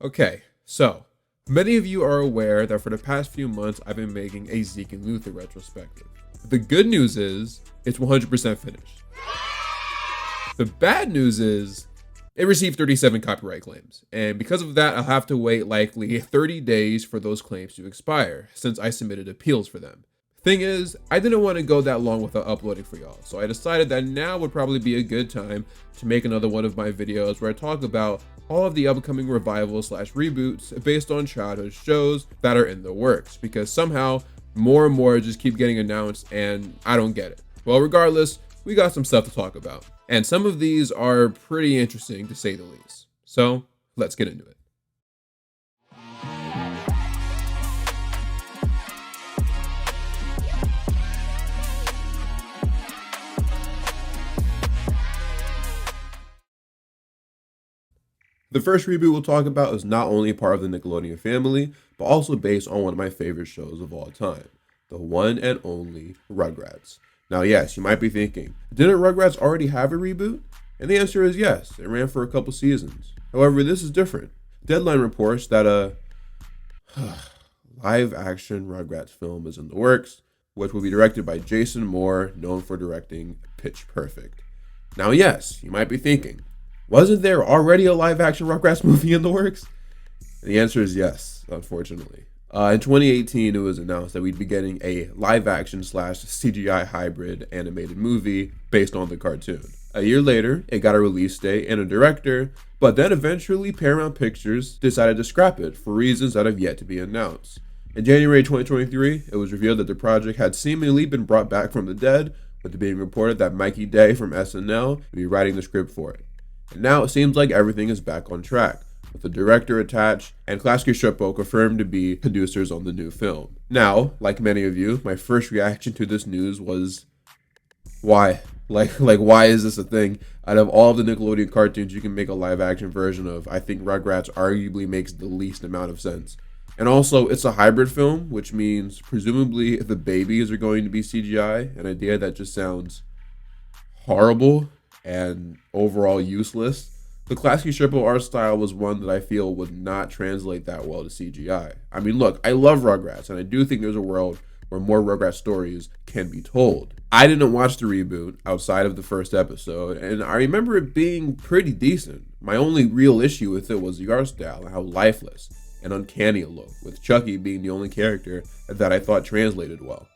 Okay, so many of you are aware that for the past few months I've been making a Zeke and Luther retrospective. The good news is it's 100% finished. The bad news is it received 37 copyright claims, and because of that I'll have to wait likely 30 days for those claims to expire since I submitted appeals for them. Thing is, I didn't want to go that long without uploading for y'all, so I decided that now would probably be a good time to make another one of my videos where I talk about all of the upcoming revivals / reboots based on childhood shows that are in the works, because somehow more and more just keep getting announced and I don't get it. Well, regardless, we got some stuff to talk about, and some of these are pretty interesting to say the least. So let's get into it. The first reboot we'll talk about is not only part of the Nickelodeon family, but also based on one of my favorite shows of all time, the one and only Rugrats. Now, yes, you might be thinking, didn't Rugrats already have a reboot? And the answer is yes, it ran for a couple seasons. However, this is different. Deadline reports that a live-action Rugrats film is in the works, which will be directed by Jason Moore, known for directing Pitch Perfect. Now, yes, you might be thinking, wasn't there already a live-action Rugrats movie in the works? And the answer is yes, unfortunately. In 2018, it was announced that we'd be getting a live-action / CGI hybrid animated movie based on the cartoon. A year later, it got a release date and a director, but then eventually Paramount Pictures decided to scrap it for reasons that have yet to be announced. In January 2023, it was revealed that the project had seemingly been brought back from the dead, with it being reported that Mikey Day from SNL would be writing the script for it. And now it seems like everything is back on track, with the director attached and Klasky Csupo confirmed to be producers on the new film. Now, like many of you, my first reaction to this news was, why? Like why is this a thing? Out of all of the Nickelodeon cartoons you can make a live action version of, I think Rugrats arguably makes the least amount of sense. And also, it's a hybrid film, which means presumably the babies are going to be CGI, an idea that just sounds horrible and overall useless. The Klasky Csupo art style was one that I feel would not translate that well to CGI. I mean, look, I love Rugrats, and I do think there's a world where more Rugrats stories can be told. I didn't watch the reboot outside of the first episode, and I remember it being pretty decent. My only real issue with it was the art style and how lifeless and uncanny it looked, with Chucky being the only character that I thought translated well.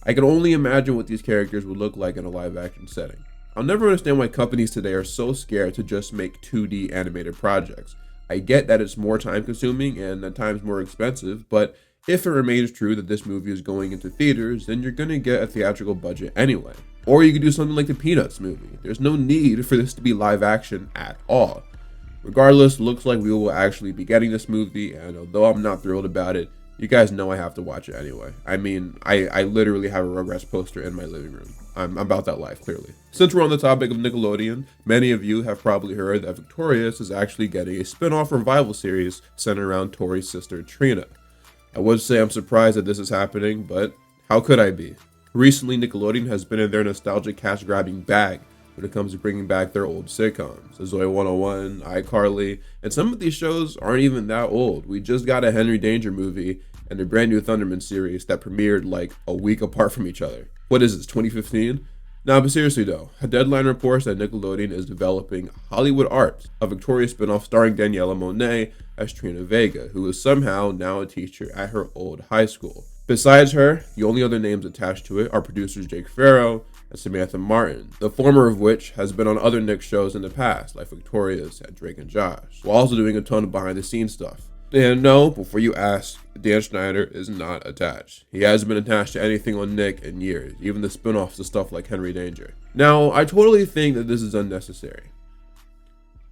I can only imagine what these characters would look like in a live-action setting. I'll never understand why companies today are so scared to just make 2D animated projects. I get that it's more time consuming and at times more expensive, but if it remains true that this movie is going into theaters, then you're gonna get a theatrical budget anyway. Or you could do something like the Peanuts movie. There's no need for this to be live action at all. Regardless, looks like we will actually be getting this movie, and although I'm not thrilled about it, you guys know I have to watch it anyway. I mean, I literally have a Rugrats poster in my living room. I'm about that life, clearly. Since we're on the topic of Nickelodeon, many of you have probably heard that Victorious is actually getting a spin-off revival series centered around Tori's sister, Trina. I would say I'm surprised that this is happening, but how could I be? Recently, Nickelodeon has been in their nostalgic cash-grabbing bag when it comes to bringing back their old sitcoms, Zoey 101, iCarly, and some of these shows aren't even that old. We just got a Henry Danger movie and a brand new Thunderman series that premiered like a week apart from each other. What is this, 2015? Nah, but seriously though, a Deadline reports that Nickelodeon is developing Hollywood Arts, a Victorious spinoff starring Daniela Monet as Trina Vega, who is somehow now a teacher at her old high school. Besides her, the only other names attached to it are producers Jake Farrow and Samantha Martin, the former of which has been on other Nick shows in the past, like Victorious and Drake and Josh, while also doing a ton of behind-the-scenes stuff. And no, before you ask, Dan Schneider is not attached. He hasn't been attached to anything on Nick in years, even the spin-offs to stuff like Henry Danger. Now, I totally think that this is unnecessary.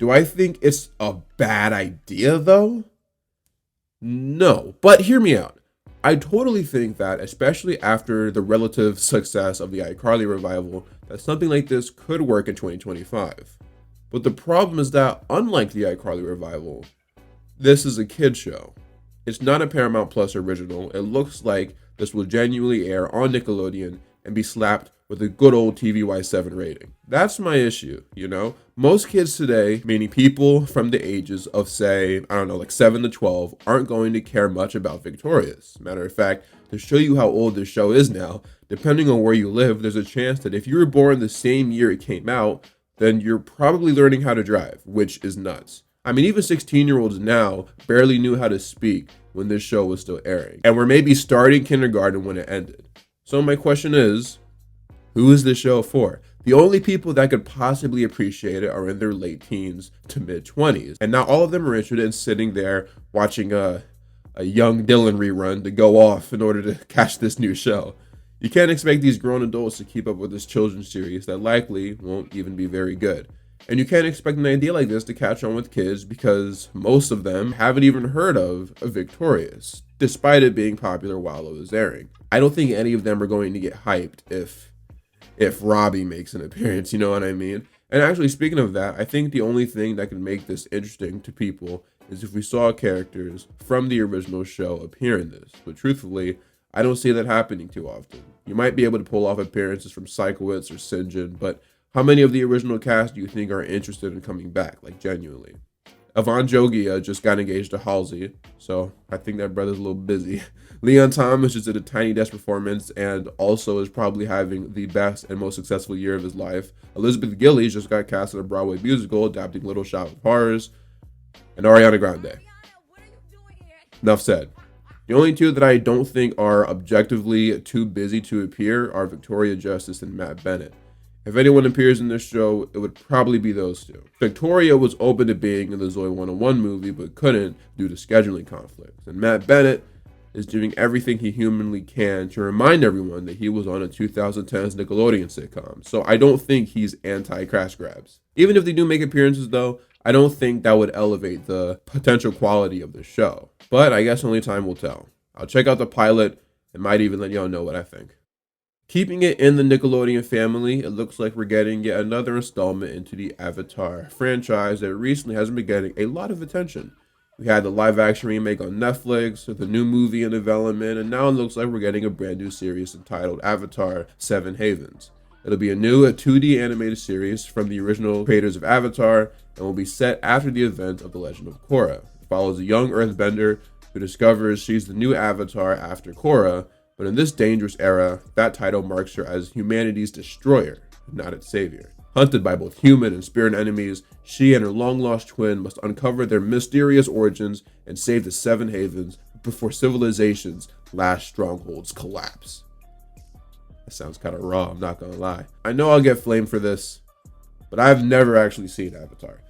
Do I think it's a bad idea, though? No, but hear me out. I totally think that, especially after the relative success of the iCarly revival, that something like this could work in 2025. But the problem is that, unlike the iCarly revival, this is a kid show. It's not a Paramount Plus original. It looks like this will genuinely air on Nickelodeon and be slapped with a good old TVY7 rating. That's my issue, you know? Most kids today, meaning people from the ages of, say, I don't know, like 7 to 12, aren't going to care much about Victorious. Matter of fact, to show you how old this show is now, depending on where you live, there's a chance that if you were born the same year it came out, then you're probably learning how to drive, which is nuts. I mean, even 16-year-olds now barely knew how to speak when this show was still airing, and were maybe starting kindergarten when it ended. So my question is, who is this show for? The only people that could possibly appreciate it are in their late teens to mid-20s, and not all of them are interested in sitting there watching a young Dylan rerun to go off in order to catch this new show. You can't expect these grown adults to keep up with this children's series that likely won't even be very good. And you can't expect an idea like this to catch on with kids because most of them haven't even heard of Victorious, despite it being popular while it was airing. I don't think any of them are going to get hyped if Robbie makes an appearance, you know what I mean? And actually, speaking of that, I think the only thing that can make this interesting to people is if we saw characters from the original show appear in this. But truthfully, I don't see that happening too often. You might be able to pull off appearances from Psychowitz or Sinjin, but how many of the original cast do you think are interested in coming back, like genuinely? Avon Jogia just got engaged to Halsey, so I think that brother's a little busy. Leon Thomas just did a Tiny Desk performance and also is probably having the best and most successful year of his life. Elizabeth Gillies just got cast in a Broadway musical adapting Little Shop of Horrors. And Ariana Grande. Enough said. The only two that I don't think are objectively too busy to appear are Victoria Justice and Matt Bennett. If anyone appears in this show, it would probably be those two. Victoria was open to being in the Zoe 101 movie, but couldn't due to scheduling conflicts. And Matt Bennett is doing everything he humanly can to remind everyone that he was on a 2010s Nickelodeon sitcom. So I don't think he's anti-crash grabs. Even if they do make appearances though, I don't think that would elevate the potential quality of the show. But I guess only time will tell. I'll check out the pilot and might even let y'all know what I think. Keeping it in the Nickelodeon family, it looks like we're getting yet another installment into the Avatar franchise that recently hasn't been getting a lot of attention. We had the live-action remake on Netflix, the new movie in development, and now it looks like we're getting a brand new series entitled Avatar: Seven Havens. It'll be a 2D animated series from the original creators of Avatar and will be set after the event of The Legend of Korra. It follows a young earthbender who discovers she's the new Avatar after Korra, but in this dangerous era, that title marks her as humanity's destroyer, not its savior. Hunted by both human and spirit enemies, she and her long-lost twin must uncover their mysterious origins and save the Seven Havens before civilization's last strongholds collapse. That sounds kind of raw, I'm not gonna lie. I know I'll get flamed for this, but I've never actually seen Avatar.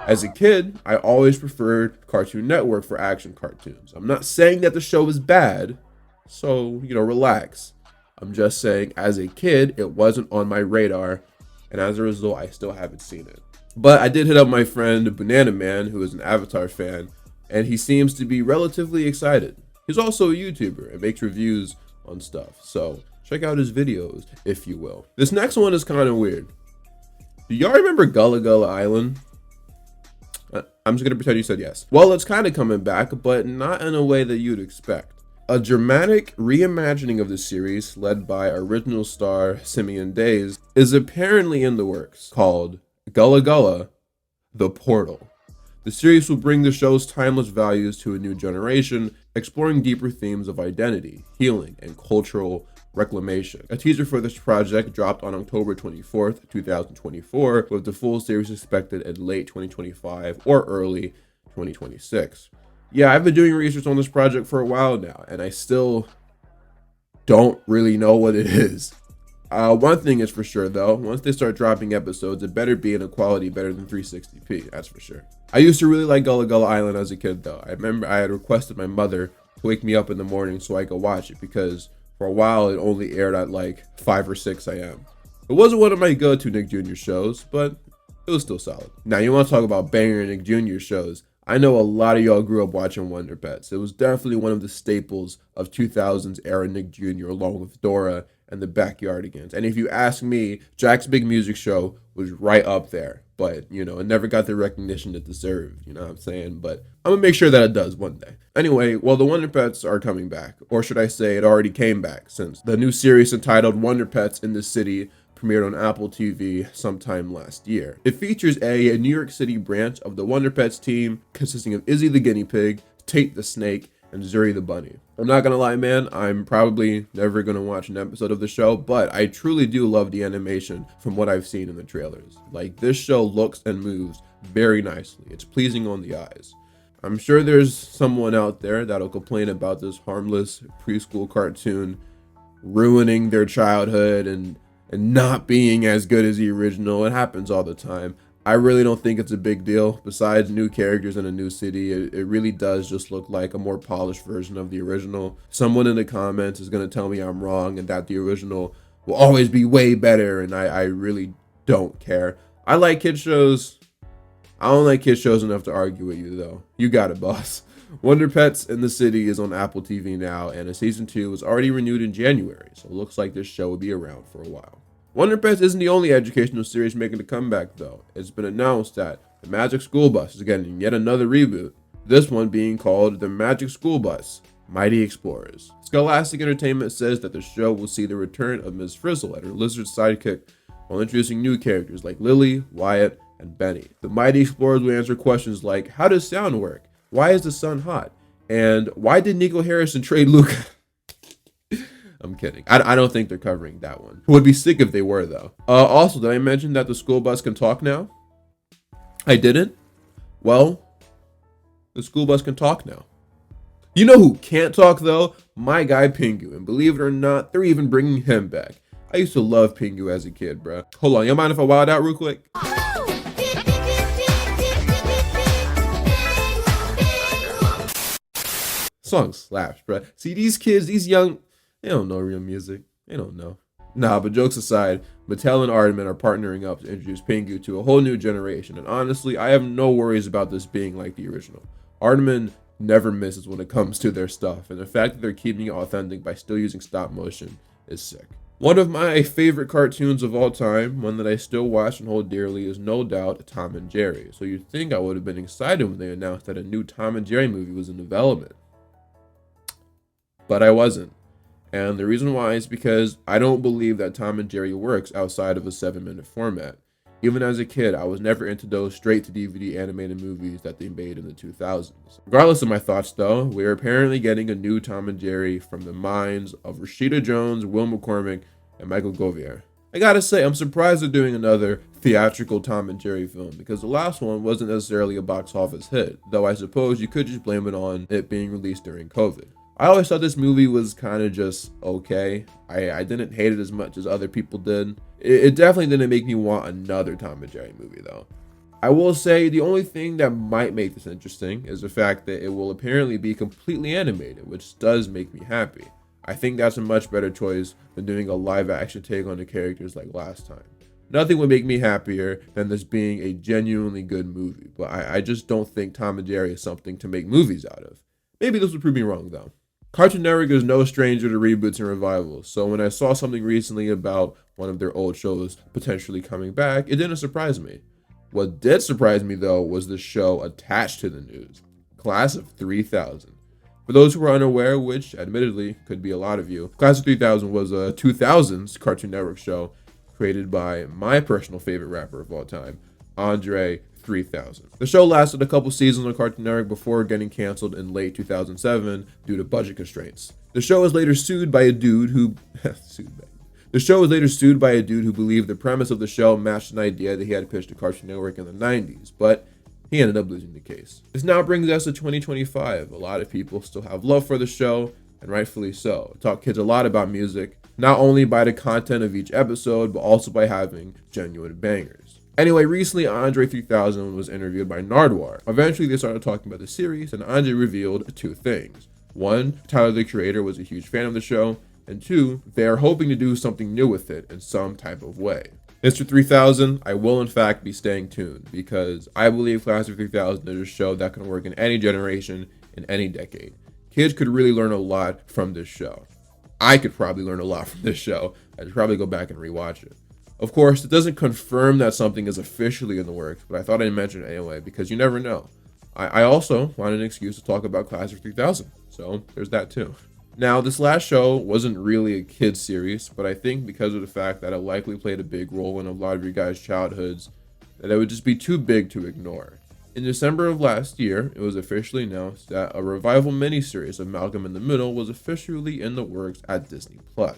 As a kid, I always preferred Cartoon Network for action cartoons. I'm not saying that the show is bad, so, relax. I'm just saying, as a kid, it wasn't on my radar, and as a result, I still haven't seen it. But I did hit up my friend Banana Man, who is an Avatar fan, and he seems to be relatively excited. He's also a YouTuber and makes reviews on stuff, so check out his videos, if you will. This next one is kind of weird. Do y'all remember Gullah Island? I'm just going to pretend you said yes. Well, it's kind of coming back, but not in a way that you'd expect. A dramatic reimagining of the series, led by original star Simeon Days, is apparently in the works, called Gullah, The Portal. The series will bring the show's timeless values to a new generation, exploring deeper themes of identity, healing, and cultural reclamation. A teaser for this project dropped on October 24th, 2024, with the full series expected in late 2025 or early 2026. Yeah, I've been doing research on this project for a while now, and I still don't really know what it is. One thing is for sure, though, once they start dropping episodes, it better be in a quality better than 360p, that's for sure. I used to really like Gullah Island as a kid, though. I remember I had requested my mother to wake me up in the morning so I could watch it, because for a while it only aired at like 5 or 6 a.m. It wasn't one of my go-to Nick Jr. shows, but it was still solid. Now, you want to talk about banger Nick Jr. shows. I know a lot of y'all grew up watching Wonder Pets. It was definitely one of the staples of 2000s era Nick Jr. along with Dora and the Backyardigans. And if you ask me, Jack's Big Music Show was right up there. But, it never got the recognition it deserved. You know what I'm saying? But I'm going to make sure that it does one day. Anyway, well, the Wonder Pets are coming back, or should I say it already came back, since the new series entitled Wonder Pets in the City premiered on Apple TV sometime last year. It features a New York City branch of the Wonder Pets team consisting of Izzy the guinea pig, Tate the snake, and Zuri the bunny. I'm not gonna lie, man, I'm probably never gonna watch an episode of the show, but I truly do love the animation from what I've seen in the trailers. Like, this show looks and moves very nicely. It's pleasing on the eyes. I'm sure there's someone out there that'll complain about this harmless preschool cartoon ruining their childhood and not being as good as the original. It happens all the time. I really don't think it's a big deal. Besides new characters in a new city, it really does just look like a more polished version of the original. Someone in the comments is going to tell me I'm wrong and that the original will always be way better, and I really don't care. I like kid shows. I don't like kid shows enough to argue with you, though. You got it, boss. Wonder Pets in the City is on Apple TV now, and a season 2 was already renewed in January, so it looks like this show will be around for a while. Wonder Pets isn't the only educational series making a comeback, though. It's been announced that the Magic School Bus is getting yet another reboot, this one being called The Magic School Bus: Mighty Explorers. Scholastic Entertainment says that the show will see the return of Ms. Frizzle and her lizard sidekick, while introducing new characters like Lily, Wyatt, and Benny. The Mighty Explorers will answer questions like, how does sound work? Why is the sun hot? And why did Nico Harrison trade Luca? I'm kidding. I don't think they're covering that one. It would be sick if they were, though. Also, did I mention that the school bus can talk now? I didn't? Well, the school bus can talk now. You know who can't talk, though? My guy Pingu. And believe it or not, they're even bringing him back. I used to love Pingu as a kid, bro. Hold on, you mind if I wild out real quick? Song slaps, bro. See, these kids, these young, they don't know real music. They don't know. Nah, but jokes aside, Mattel and Aardman are partnering up to introduce Pingu to a whole new generation. And honestly, I have no worries about this being like the original. Aardman never misses when it comes to their stuff. And the fact that they're keeping it authentic by still using stop motion is sick. One of my favorite cartoons of all time, one that I still watch and hold dearly, is no doubt Tom and Jerry. So you'd think I would have been excited when they announced that a new Tom and Jerry movie was in development. But I wasn't. And the reason why is because I don't believe that Tom and Jerry works outside of a 7-minute format. Even as a kid, I was never into those straight-to-DVD animated movies that they made in the 2000s. Regardless of my thoughts, though, we're apparently getting a new Tom and Jerry from the minds of Rashida Jones, Will McCormick, and Michael Govier. I gotta say, I'm surprised they're doing another theatrical Tom and Jerry film, because the last one wasn't necessarily a box office hit, though I suppose you could just blame it on it being released during COVID. I always thought this movie was kind of just okay. I didn't hate it as much as other people did. It definitely didn't make me want another Tom and Jerry movie, though. I will say the only thing that might make this interesting is the fact that it will apparently be completely animated, which does make me happy. I think that's a much better choice than doing a live action take on the characters like last time. Nothing would make me happier than this being a genuinely good movie, but I just don't think Tom and Jerry is something to make movies out of. Maybe this will prove me wrong, though. Cartoon Network is no stranger to reboots and revivals, so when I saw something recently about one of their old shows potentially coming back, it didn't surprise me. What did surprise me, though, was the show attached to the news, Class of 3000. For those who are unaware, which admittedly could be a lot of you, Class of 3000 was a 2000s Cartoon Network show created by my personal favorite rapper of all time, Andre 3000. The show lasted a couple seasons on Cartoon Network before getting canceled in late 2007 due to budget constraints. The show was later sued by a dude who believed the premise of the show matched an idea that he had pitched to Cartoon Network in the 90s, but he ended up losing the case. This now brings us to 2025. A lot of people still have love for the show, and rightfully so. It taught kids a lot about music, not only by the content of each episode, but also by having genuine bangers. Anyway, recently Andre 3000 was interviewed by Nardwuar. Eventually they started talking about the series, and Andre revealed two things. One, Tyler the creator was a huge fan of the show, and two, they are hoping to do something new with it in some type of way. Mr. 3000, I will in fact be staying tuned, because I believe Class of 3000 is a show that can work in any generation, in any decade. Kids could really learn a lot from this show. I could probably learn a lot from this show. I'd probably go back and rewatch it. Of course, it doesn't confirm that something is officially in the works, but I thought I'd mention it anyway, because you never know. I also wanted an excuse to talk about Class of 3000, so there's that too. Now, this last show wasn't really a kids series, but I think because of the fact that it likely played a big role in a lot of you guys' childhoods, that it would just be too big to ignore. In December of last year, it was officially announced that a revival miniseries of Malcolm in the Middle was officially in the works at Disney+. Now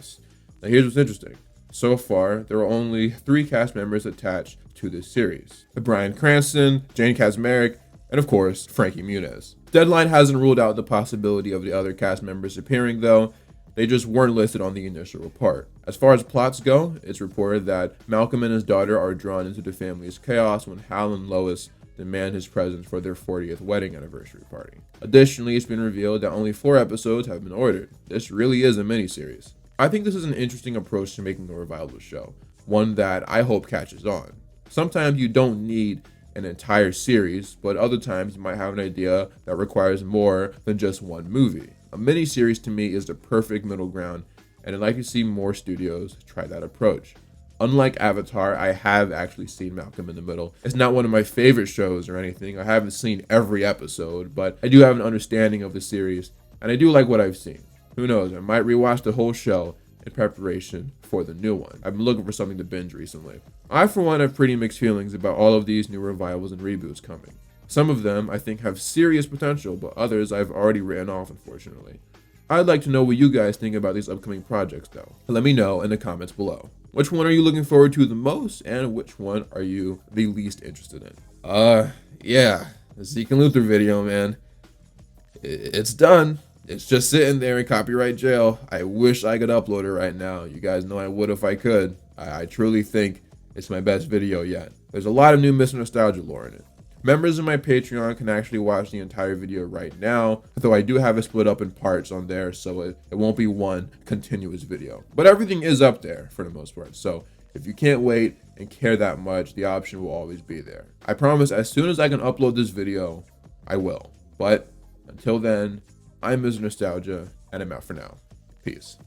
here's what's interesting. So far, there are only 3 cast members attached to this series. Bryan Cranston, Jane Kaczmarek, and of course, Frankie Muniz. Deadline hasn't ruled out the possibility of the other cast members appearing though. They just weren't listed on the initial report. As far as plots go, it's reported that Malcolm and his daughter are drawn into the family's chaos when Hal and Lois demand his presence for their 40th wedding anniversary party. Additionally, it's been revealed that only 4 episodes have been ordered. This really is a miniseries. I think this is an interesting approach to making a revival show, one that I hope catches on. Sometimes you don't need an entire series, but other times you might have an idea that requires more than just one movie. A miniseries to me is the perfect middle ground, and I'd like to see more studios try that approach. Unlike Avatar, I have actually seen Malcolm in the Middle. It's not one of my favorite shows or anything. I haven't seen every episode, but I do have an understanding of the series, and I do like what I've seen. Who knows, I might rewatch the whole show in preparation for the new one. I've been looking for something to binge recently. I, for one, have pretty mixed feelings about all of these new revivals and reboots coming. Some of them I think have serious potential, but others I've already written off, unfortunately. I'd like to know what you guys think about these upcoming projects though. Let me know in the comments below. Which one are you looking forward to the most, and which one are you the least interested in? Yeah, the Zeke and Luther video, man. It's done. It's just sitting there in copyright jail. I wish I could upload it right now. You guys know I would if I could. I truly think it's my best video yet. There's a lot of new Mr. Nostalgia lore in it. Members of my Patreon can actually watch the entire video right now, though I do have it split up in parts on there, so it won't be one continuous video. But everything is up there for the most part, so if you can't wait and care that much, the option will always be there. I promise as soon as I can upload this video, I will. But until then, I'm Mr. Nostalgia, and I'm out for now. Peace.